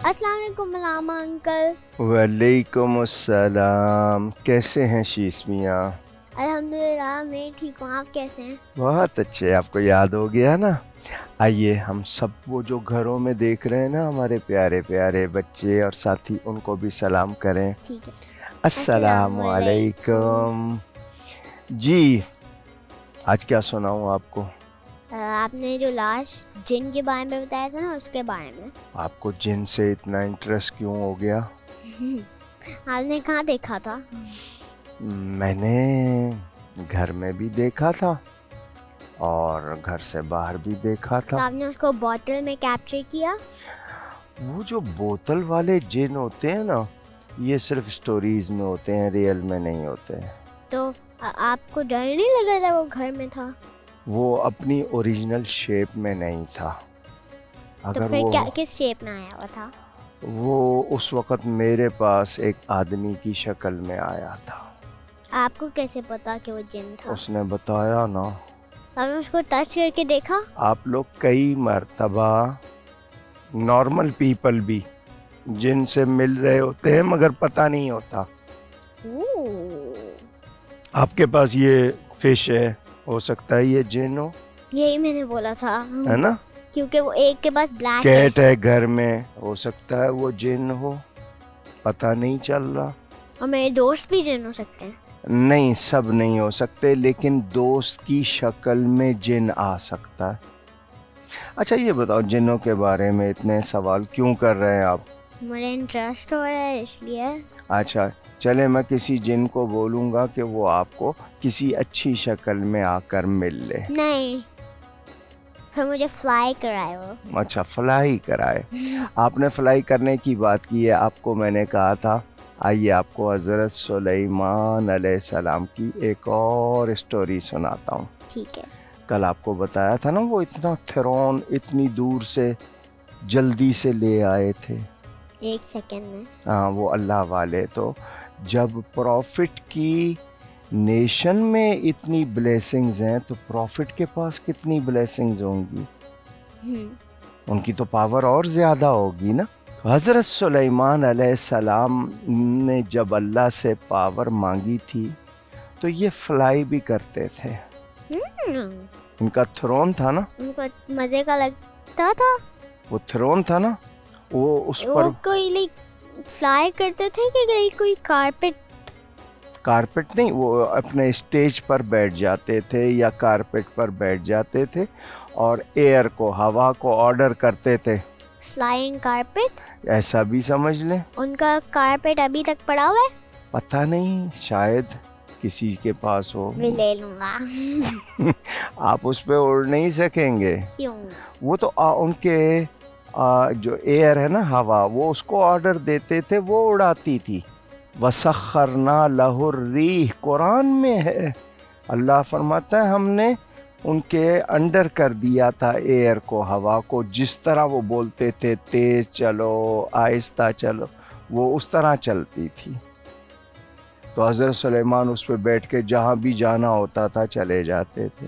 السلام علیکم علامہ انکل۔ وعلیکم السلام، کیسے ہیں شیس میاں؟ الحمدللہ میں ٹھیک ہوں، آپ کیسے ہیں؟ بہت اچھے، آپ کو یاد ہو گیا نا۔ آئیے ہم سب وہ جو گھروں میں دیکھ رہے ہیں نا ہمارے پیارے پیارے بچے اور ساتھی، ان کو بھی سلام کریں۔ ٹھیک ہے، السلام علیکم۔ جی آج کیا سناؤں آپ کو؟ آپ نے جو لاسٹ جن کے بارے میں بتایا تھا نا، اس کے بارے میں۔ آپ کو جن سے اتنا انٹرسٹ کیوں ہو گیا؟ آپ نے کہاں دیکھا تھا؟ میں نے گھر میں بھی دیکھا تھا اور گھر سے باہر بھی دیکھا تو تھا۔ آپ نے اس کو بوٹل میں کیپچر کیا؟ وہ جو بوتل والے جن ہوتے ہیں نا، یہ صرف سٹوریز میں ہوتے ہیں، ریئل میں نہیں ہوتے ہیں۔ تو آپ کو ڈر نہیں لگا تھا وہ گھر میں تھا؟ وہ اپنی اوریجنل شیپ میں نہیں تھا۔ تو اگر پھر وہ کس شیپ میں آیا ہوا تھا؟ وہ اس وقت میرے پاس ایک آدمی کی شکل میں آیا تھا۔ آپ کو کیسے پتا کہ وہ جن تھا؟ اس نے بتایا نا۔ آپ نے اس کو ٹچ کر کے دیکھا؟ آپ لوگ کئی مرتبہ نارمل پیپل بھی جن سے مل رہے ہوتے ہیں مگر پتہ نہیں ہوتا۔ آپ کے پاس یہ فش ہے، ہو سکتا ہے یہ جن ہو، یہی میں نے بولا تھا، ہے نا؟ کیونکہ وہ ایک کے پاس بلیک کیٹ ہے گھر میں، ہو سکتا ہے وہ جن ہو، پتہ نہیں چل رہا۔ اور میرے دوست بھی جن ہو سکتے ہیں۔ نہیں، سب نہیں ہو سکتے، لیکن دوست کی شکل میں جن آ سکتا ہے۔ اچھا یہ بتاؤ، جنوں کے بارے میں اتنے سوال کیوں کر رہے ہیں آپ؟ مجھے انٹرسٹ ہو رہا ہے اس لیے۔ اچھا چلے، میں کسی جن کو بولوں گا کہ وہ آپ کو کسی اچھی شکل میں آ کر مل لے۔ نہیں، پھر مجھے فلائی کرائے وہ۔ اچھا فلائی کرائے۔ آپ نے فلائی کرنے کی بات کی ہے، آپ کو میں نے کہا تھا آئیے آپ کو حضرت سلیمان علیہ السلام کی ایک اور اسٹوری سناتا ہوں۔ ٹھیک ہے۔ کل آپ کو بتایا تھا نا، وہ اتنا تھرون اتنی دور سے جلدی سے لے آئے تھے۔ ایک سیکنڈ میں۔ ہاں، وہ اللہ والے تو جب پروفٹ کی نیشن میں اتنی بلیسنگز ہیں تو پروفٹ کے پاس کتنی بلیسنگز ہوں گی؟ ان کی تو پاور اور زیادہ ہوگی نا۔ تو حضرت سلیمان علیہ السلام نے جب اللہ سے پاور مانگی تھی تو یہ فلائی بھی کرتے تھے۔ ان کا تھرون تھا نا، ان کو مزے کا لگتا تھا، وہ تھرون تھا نا، وہ اس پر وہ کوئی لائک فلائی کرتے تھے کہ کوئی کارپٹ نہیں، وہ اپنے اسٹیج پر بیٹھ جاتے تھے یا کارپٹ پر بیٹھ جاتے تھے اور ایئر کو، ہوا کو آرڈر کرتے تھے۔ Flying carpet? ایسا بھی سمجھ لیں۔ ان کا کارپٹ ابھی تک پڑا ہوا ہے؟ پتہ نہیں، شاید کسی کے پاس ہو۔ میں لے لوں گا۔ آپ اس پہ اڑ نہیں سکیں گے۔ کیوں؟ وہ تو ان کے جو ایئر ہے نا، ہوا، وہ اس کو آرڈر دیتے تھے، وہ اڑاتی تھی۔ وَسَخَّرْنَا لَهُ الرِّيحَ، قرآن میں ہے، اللہ فرماتا ہے ہم نے ان کے انڈر کر دیا تھا ایئر کو، ہوا کو، جس طرح وہ بولتے تھے تیز چلو آہستہ چلو، وہ اس طرح چلتی تھی۔ تو حضرت سلیمان اس پہ بیٹھ کے جہاں بھی جانا ہوتا تھا چلے جاتے تھے۔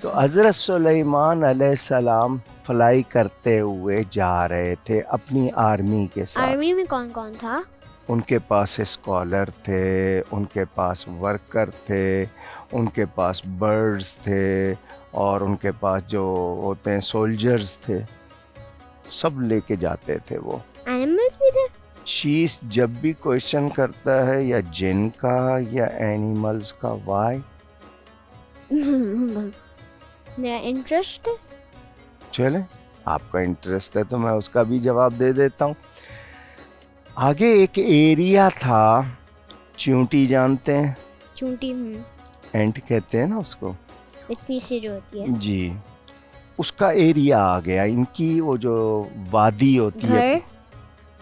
تو حضرت سلیمان علیہ السلام فلائی کرتے ہوئے جا رہے تھے اپنی آرمی کے ساتھ۔ آرمی میں کون کون تھا؟ ان کے پاس اسکالر تھے، ان کے پاس ورکر تھے، ان کے پاس برڈز تھے، اور ان کے پاس جو ہوتے ہیں سولجرز تھے، سب لے کے جاتے تھے وہ۔ اینیملز بھی تھے؟ شیش جب بھی کویشچن کرتا ہے یا جن کا یا اینیملز کا، وائی؟ میرا انٹرسٹ ہے۔ چلیں، آپ کا انٹرسٹ ہے تو میں اس کا بھی جواب دے دیتا ہوں۔ آگے ایک ایریا تھا، چیونٹی جانتے ہیں؟ چونٹی؟ اینٹ کہتے ہیں نا اس کو، اتنی سی جو ہوتی ہے جی، اس کا ایریا آ گیا۔ ان کی وہ جو وادی ہوتی ہے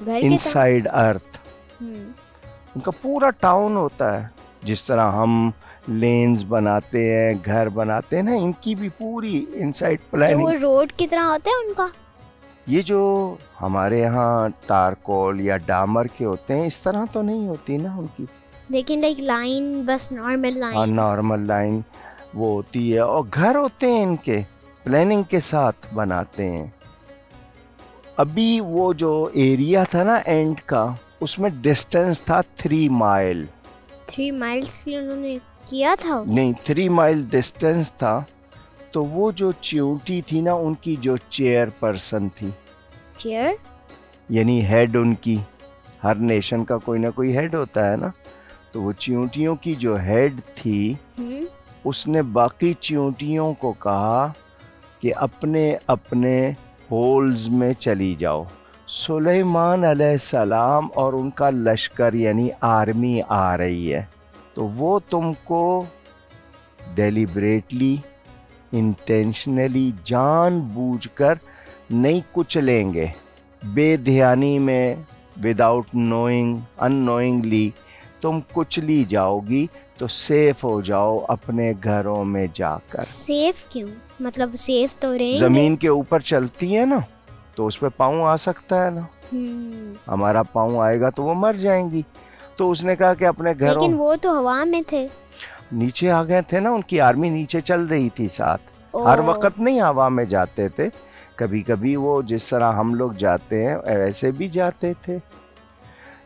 انسائیڈ ارتھ، ان کا پورا ٹاؤن ہوتا ہے، جس طرح ہم لینز بناتے ہیں، گھر بناتے ہیں نا، ان کی بھی پوری انسائیڈ پلاننگ۔ وہ روڈ کی طرح ہوتا ہے ان کا؟ یہ جو ہمارے یہاں ٹارکول یا ڈامر کے ہوتے ہیں اس طرح تو نہیں ہوتی نا ان کی، لیکن ایک لائن، بس نارمل لائن۔ ہاں، نارمل لائن وہ ہوتی ہے، اور گھر ہوتے ہیں ان کے پلاننگ کے ساتھ بناتے ہیں۔ ابھی وہ جو ایریا تھا نا اینڈ کا، اس میں ڈسٹینس تھا 3 مائل. 3 miles کی انہوں نے کیا تھا؟ نہیں، 3 مائل ڈسٹینس تھا. تو وہ جو چیونٹی تھی نا، ان کی جو چیئر پرسن تھی، چیئر یعنی ہیڈ ان کی، ہر نیشن کا کوئی نہ کوئی ہیڈ ہوتا ہے نا، تو وہ چیونٹیوں کی جو ہیڈ تھی اس نے باقی چیونٹیوں کو کہا کہ اپنے اپنے ہولز میں چلی جاؤ. سلیمان علیہ السلام اور ان کا لشکر یعنی آرمی آ رہی ہے، تو وہ تم کو ڈیلیبریٹلی، انٹینشنلی، جان بوجھ کر نہیں کچلیں گے. بے دھیانی میں، وداؤٹ نوئنگ، ان نوئنگلی تم کچلی جاؤ گی. تو سیف ہو جاؤ اپنے گھروں میں جا کر. سیف کیوں؟ مطلب سیف تو رہیں گے. زمین کے اوپر چلتی ہے نا، تو اس پہ پاؤں آ سکتا ہے نا. ہمارا پاؤں آئے گا تو وہ مر جائیں گی. تو اس نے کہا کہ اپنے گھروں، لیکن وہ تو ہوا میں تھے، نیچے آ گئے تھے نا، ان کی آرمی نیچے چل رہی تھی ساتھ. ہر وقت نہیں ہوا میں جاتے تھے، کبھی کبھی وہ جس طرح ہم لوگ جاتے ہیں ایسے بھی جاتے تھے.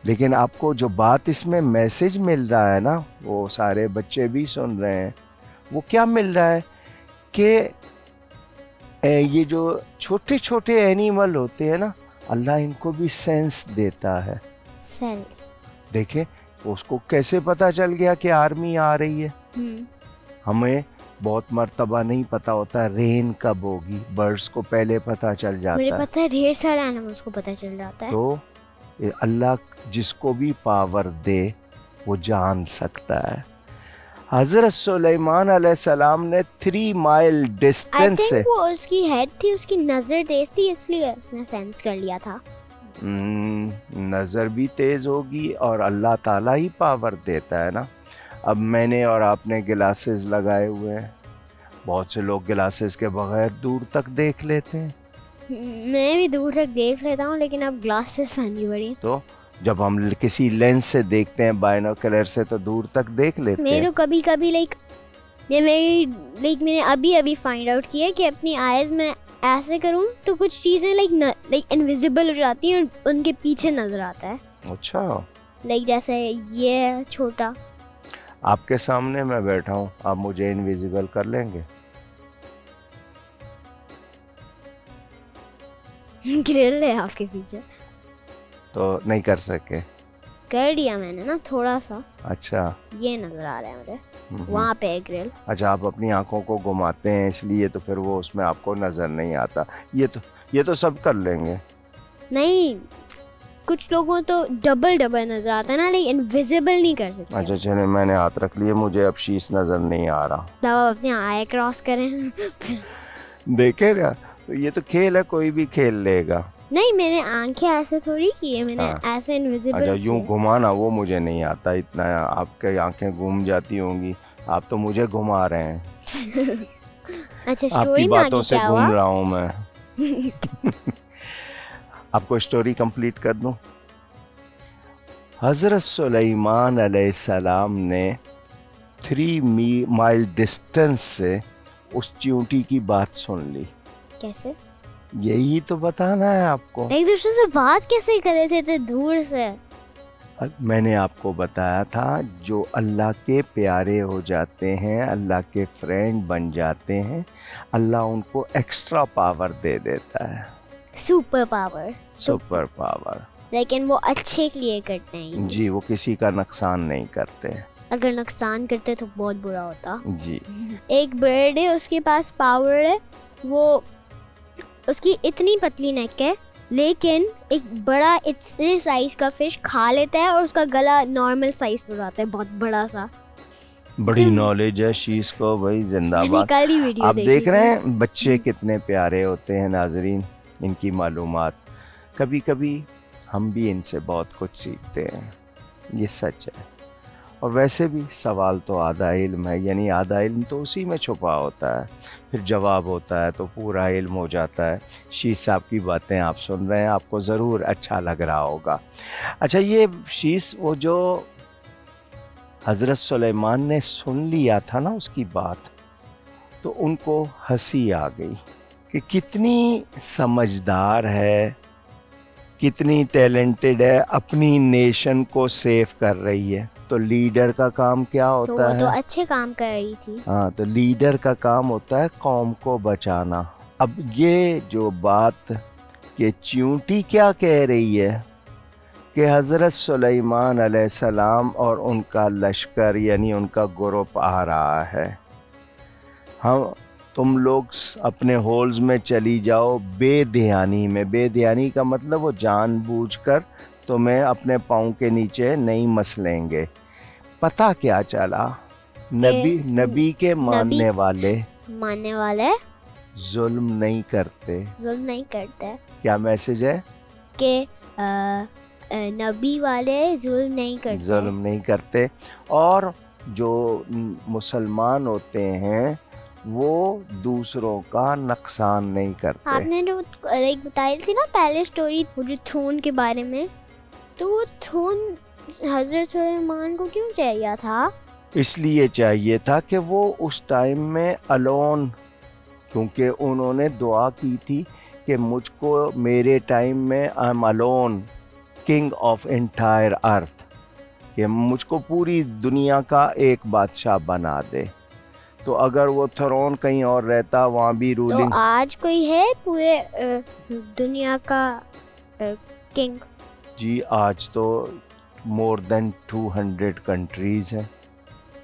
لیکن آپ کو جو بات اس میں میسج مل رہا ہے نا، وہ سارے بچے بھی سن رہے ہیں. وہ کیا مل رہا ہے کہ یہ جو چھوٹے چھوٹے اینیمل ہوتے ہیں نا، اللہ ان کو بھی سینس دیتا ہے. سینس دیکھیں اس کو کیسے پتا چل گیا کہ آرمی آ رہی ہے. ہمیں بہت مرتبہ نہیں پتا ہوتا رین کب ہوگی، برڈز کو پہلے پتا چل جاتا ہے. مجھے پتا ہے ڈھیر سارے اینیملز کو پتا چل جاتا ہے. تو اللہ جس کو بھی پاور دے وہ جان سکتا ہے. حضرت سلیمان علیہ السلام نے 3 مائل ڈسٹینس سے، وہ اس کی ہیڈ تھی، اس کی نظر تیز تھی، اس لیے اس نے سینس کر لیا تھا. نظر بھی تیز ہوگی اور اللہ تعالیٰ ہی پاور دیتا ہے نا. اب میں نے اور آپ نے گلاسز لگائے ہوئے ہیں، بہت سے لوگ گلاسز کے بغیر دور تک دیکھ لیتے ہیں. میں بھی دور تک دیکھ لیتا ہوں، لیکن اب گلاسز پہننی پڑی. تو جب ہم کسی لینس سے دیکھتے ہیں، بائنوکولر سے، تو دور تک دیکھ لیتے ہیں. میں تو کبھی کبھی میں نے ابھی فائنڈ آؤٹ کیا کہ اپنی آئیز میں ایسے کروں تو کچھ چیزیں لائک انویزیبل ہو جاتی ہیں، ان کے پیچھے نظر آتا ہے. اچھا، لائک جیسے یہ چھوٹا آپ کے سامنے میں بیٹھا ہوں، آپ مجھے انویزیبل کر لیں گے؟ گرل ہے آپ کے پیچھے، تو نہیں کر سکے. کر دیا میں نے نا تھوڑا سا. اچھا، یہ نظر آ رہا ہے مجھے وہاں پہ گرل. اچھا، آپ اپنی آنکھوں کو گھماتے ہیں اس لیے تو پھر وہ اس میں آپ کو نظر نہیں آتا. یہ تو سب کر لیں گے. نہیں، کچھ لوگوں تو ڈبل نظر آتا ہے نا، لیکن انویزیبل نہیں کر سکتے. اچھا چلے، میں نے ہاتھ رکھ لیے، مجھے اب شیش نظر نہیں آ رہا. دوا اپنے آئے کراس کریں. دیکھے گا، تو یہ تو کھیل ہے، کوئی بھی کھیل لے گا. نہیں، میں نے آنکھیں ایسے تھوڑی کی ہے، میں نے ایسے انویزیبل. اچھا، یوں گھمانا وہ مجھے نہیں آتا اتنا. آپ کی آنکھیں گھوم جاتی ہوں گی، آپ تو مجھے گھما رہے ہیں. اچھا، آپ سٹوری کی میں باتوں سے گھوم رہا ہوں میں. آپ کو اسٹوری کمپلیٹ کر دوں. حضرت سلیمان علیہ السلام نے 3 مائل ڈسٹینس سے اس چیونٹی کی بات سن لی. کیسے؟ یہی تو بتانا ہے آپ کو. ایک دوسرے سے بات کیسے کر رہے تھے دور سے؟ میں نے آپ کو بتایا تھا، جو اللہ کے پیارے ہو جاتے ہیں، اللہ کے فرینڈ بن جاتے ہیں، اللہ ان کو ایکسٹرا پاور دے دیتا ہے. Super power. لیکن وہ اچھے کے لیے کرتے ہیں. جی، وہ کسی کا نقصان نہیں کرتے. اگر نقصان کرتے تو بہت برا ہوتا. جی. ایک برڈ ہے، اس کے پاس پاور ہے، وہ اس کی اتنی پتلی نیک ہے، لیکن ایک بڑا اتنے سائز کا فش کھا لیتا ہے اور اس کا گلا نارمل سائز پر آتا ہے، بہت بڑا سا. بڑی نالج ہے شیز کو بھائی، زندہ باد. آپ دیکھ رہے ہیں بچے کتنے پیارے ہوتے ہیں ناظرین، ان کی معلومات. کبھی کبھی ہم بھی ان سے بہت کچھ سیکھتے ہیں، یہ سچ ہے. اور ویسے بھی سوال تو آدھا علم ہے، یعنی آدھا علم تو اسی میں چھپا ہوتا ہے، پھر جواب ہوتا ہے تو پورا علم ہو جاتا ہے. شیز صاحب کی باتیں آپ سن رہے ہیں، آپ کو ضرور اچھا لگ رہا ہوگا. اچھا، یہ شیز وہ جو حضرت سلیمان نے سن لیا تھا نا اس کی بات، تو ان کو ہنسی آ گئی کہ کتنی سمجھدار ہے کتنی ٹیلنٹڈ ہے, اپنی نیشن کو سیو کر رہی ہے. تو لیڈر کا کام کیا تو ہوتا وہ ہے؟ تو اچھے کام کر رہی تھی. ہاں, تو لیڈر کا کام ہوتا ہے قوم کو بچانا. اب یہ جو بات کہ چیونٹی کیا کہہ رہی ہے کہ حضرت سلیمان علیہ السلام اور ان کا لشکر یعنی ان کا گروپ آ رہا ہے, ہم تم لوگ اپنے ہولز میں چلی جاؤ بے دھیانی میں. بے دھیانی کا مطلب وہ جان بوجھ کر تمہیں اپنے پاؤں کے نیچے نہیں مسلیں گے. پتہ کیا چلا؟ نبی کے ماننے والے ظلم نہیں کرتے. کیا میسج ہے؟ کہ نبی والے ظلم نہیں کرتے. اور جو مسلمان ہوتے ہیں وہ دوسروں کا نقصان نہیں کرتے. آپ نے جو بتائی تھی نا پہلے سٹوری, وہ جو تھرون کے بارے میں, تو وہ تھرون حضرت سلیمان کو کیوں چاہیے تھا؟ اس لیے چاہیے تھا کہ وہ اس ٹائم میں الون, کیونکہ انہوں نے دعا کی تھی کہ مجھ کو میرے ٹائم میں I am alone king of entire earth, کہ مجھ کو پوری دنیا کا ایک بادشاہ بنا دے. تو اگر وہ تھرون کہیں اور رہتا وہاں بھی رولنگ. تو آج کوئی ہے پورے دنیا کا کنگ؟ جی آج تو مور دین 200 کنٹریز ہیں,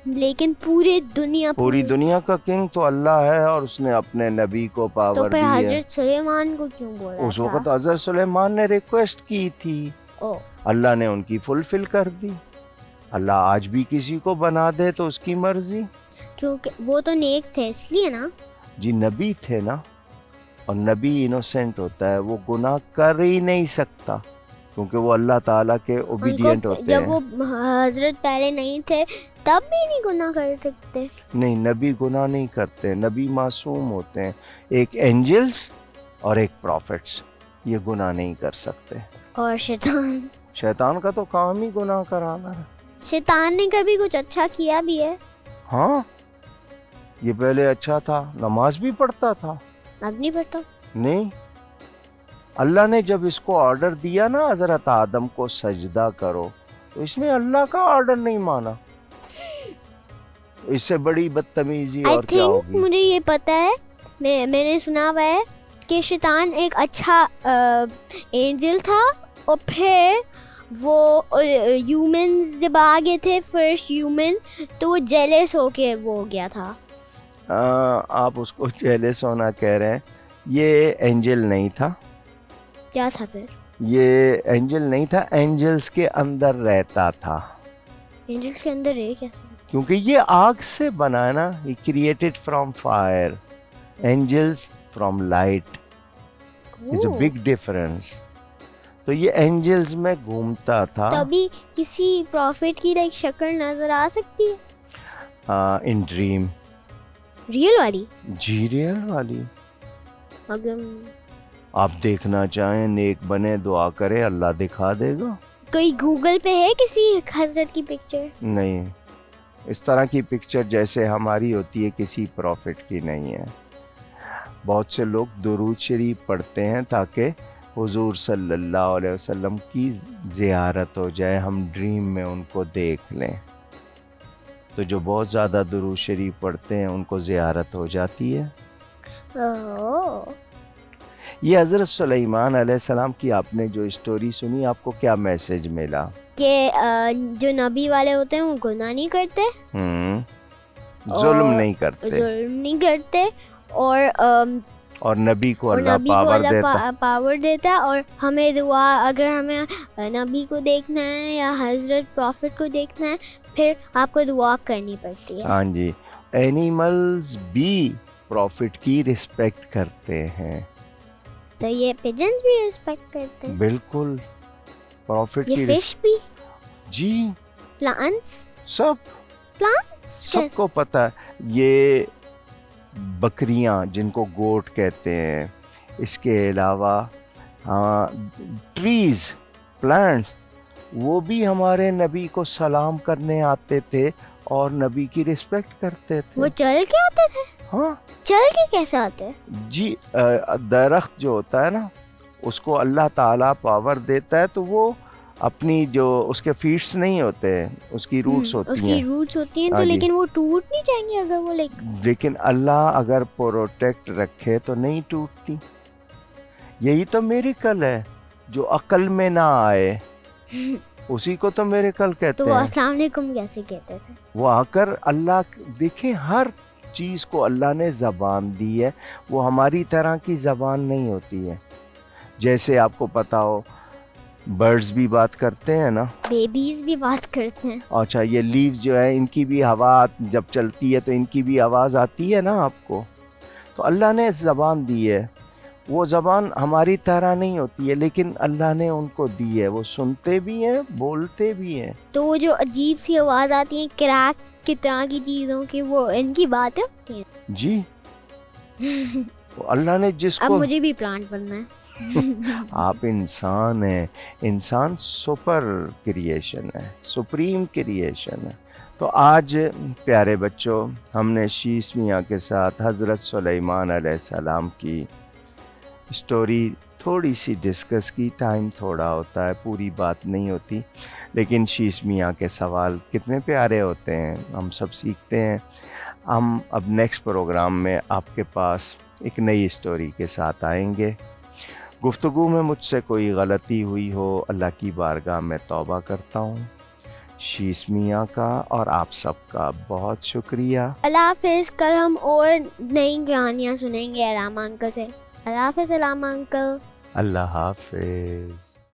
لیکن پوری دنیا کا کنگ تو اللہ ہے, اور اس نے اپنے نبی کو پاور دی ہے. تو پھر حضرت سلیمان کو کیوں بولا اس وقت حضرت سلیمان نے ریکویسٹ کی تھی, اللہ نے ان کی فلفل کر دی. اللہ آج بھی کسی کو بنا دے تو اس کی مرضی, کیونکہ وہ تو نیک تھے اس لیے نا. جی نبی تھے نا, اور نبی انوسینٹ ہوتا ہے, وہ گناہ کر ہی نہیں سکتا کیونکہ وہ اللہ تعالیٰ کے اوبیڈینٹ ہوتے ہیں. جب وہ حضرت پہلے نہیں تھے تب بھی نہیں گناہ کر سکتے. نہیں, نبی گناہ نہیں کرتے, نبی معصوم ہوتے ہیں. ایک اینجلز اور ایک پروفٹس یہ گناہ نہیں کر سکتے. اور شیطان کا تو کام ہی گناہ کرانا ہے. شیطان نے کبھی کچھ اچھا کیا بھی ہے؟ ہاں, یہ پہلے اچھا تھا, نماز بھی پڑھتا تھا. اب نہیں پڑھتا. نہیں, اللہ نے جب اس کو آرڈر دیا نا حضرت آدم کو سجدہ کرو, تو اس نے اللہ کا آرڈر نہیں مانا. اس سے بڑی بدتمیزی اور کیا ہوگی؟ مجھے یہ پتا ہے, میں نے سنا ہوا ہے کہ شیطان ایک اچھا اینجل تھا, اور پھر وہ ہیومنز جب آگے تھے فرسٹ ہیومن, تو وہ جیلس ہو کے وہ ہو گیا تھا. آپ اس کو جیلس ہونا کہہ رہے ہیں, یہ اینجل نہیں تھا. کیا تھا پھر؟ یہ اینجل نہیں تھا, اینجلز کے اندر رہتا تھا. اینجلز کے اندر رہے کیسے؟ کیونکہ یہ آگ سے بنا ہے نا, he created from fire, angels from light. It's a big difference. تو یہ اینجلز میں گھومتا تھا. تبھی کسی پروفٹ کی ایک شکل نظر آ سکتی ہے ان ڈریم. ریئل والی؟ جی ریئل والی. اگر آپ دیکھنا چاہیں, نیک بنے, دعا کرے, اللہ دکھا دے گا. کوئی گوگل پہ ہے کسی حضرت کی پکچر؟ نہیں, اس طرح کی پکچر جیسے ہماری ہوتی ہے کسی پروفٹ کی نہیں ہے. بہت سے لوگ درود شریف پڑھتے ہیں تاکہ حضور صلی اللہ علیہ وسلم کی زیارت ہو جائے, ہم ڈریم میں ان کو دیکھ لیں. تو جو بہت زیادہ درود شریف پڑھتے ہیں ان کو زیارت ہو جاتی ہے. یہ حضرت سلیمان علیہ السلام کی آپ نے جو اسٹوری سنی, آپ کو کیا میسج ملا؟ کہ جو نبی والے ہوتے ہیں وہ گناہ نہیں کرتے, ظلم نہیں کرتے, اور نبی کو اللہ پاور دیتا ہے. اور ہمیں دعا, اگر ہمیں نبی کو دیکھنا ہے یا حضرت پروفٹ کو دیکھنا ہے, پھر آپ کو دعا کرنی پڑتی ہے. ہاں جی, اینیملز بھی پروفٹ کی رسپیکٹ کرتے ہیں. تو یہ پیجنز بھی رسپیکٹ کرتے ہیں؟ بالکل, پروفٹ کی. فش بھی؟ جی. پلانٹس؟ سب کو پتہ ہے. یہ بکریاں جن کو گوٹ کہتے ہیں, اس کے علاوہ ٹریز, پلانٹس, وہ بھی ہمارے نبی کو سلام کرنے آتے تھے اور نبی کی رسپیکٹ کرتے تھے. وہ چل کے آتے تھے؟ ہاں. چل کے کیسے آتے؟ جی, درخت جو ہوتا ہے نا, اس کو اللہ تعالیٰ پاور دیتا ہے تو وہ اپنی جو اس کے فیٹس نہیں ہوتے، اس کی روٹس ہوتی ہیں، اس کی روٹس ہوتی ہیں تو لیکن وہ ٹوٹ نہیں جائیں گے اگر وہ لیکن اللہ اگر پروٹیکٹ رکھے تو نہیں ٹوٹتی. یہی تو میریکل ہے، جو عقل میں نہ آئے اسی کو تو میریکل کہتے ہیں. تو وہ السلام علیکم کیسے کہتے تھے؟ وہ آ کر اللہ دیکھیں ہر چیز کو اللہ نے زبان دی ہے، وہ ہماری طرح کی زبان نہیں ہوتی ہے. جیسے آپ کو پتا ہو برڈز بھی بات کرتے ہیں نا، بیبیز بھی بات کرتے ہیں. اچھا یہ لیوز جو ہے ان کی بھی ہوا جب چلتی ہے تو ان کی بھی آواز آتی ہے نا آپ کو. تو اللہ نے زبان دی ہے، وہ زبان ہماری طرح نہیں ہوتی ہے لیکن اللہ نے ان کو دی ہے، وہ سنتے بھی ہیں بولتے بھی ہیں. تو وہ جو عجیب سی آواز آتی ہیں کریک کی طرح کی چیزوں کی، وہ ان کی باتیں ہوتی ہیں. جی اللہ نے جس اب کو، مجھے بھی پلانٹ بننا ہے. آپ انسان ہیں، انسان سپر کریشن ہے، سپریم کریشن ہے. تو آج پیارے بچوں ہم نے شیش میاں کے ساتھ حضرت سلیمان علیہ السلام کی اسٹوری تھوڑی سی ڈسکس کی. ٹائم تھوڑا ہوتا ہے، پوری بات نہیں ہوتی، لیکن شیش میاں کے سوال کتنے پیارے ہوتے ہیں، ہم سب سیکھتے ہیں. ہم اب نیکسٹ پروگرام میں آپ کے پاس ایک نئی اسٹوری کے ساتھ آئیں گے. گفتگو میں مجھ سے کوئی غلطی ہوئی ہو اللہ کی بارگاہ میں توبہ کرتا ہوں. شیش میاں کا اور آپ سب کا بہت شکریہ. اللہ حافظ. کل ہم اور نئی کہانیاں سنیں گے علامہ انکل سے. اللہ حافظ علامہ انکل. اللہ حافظ.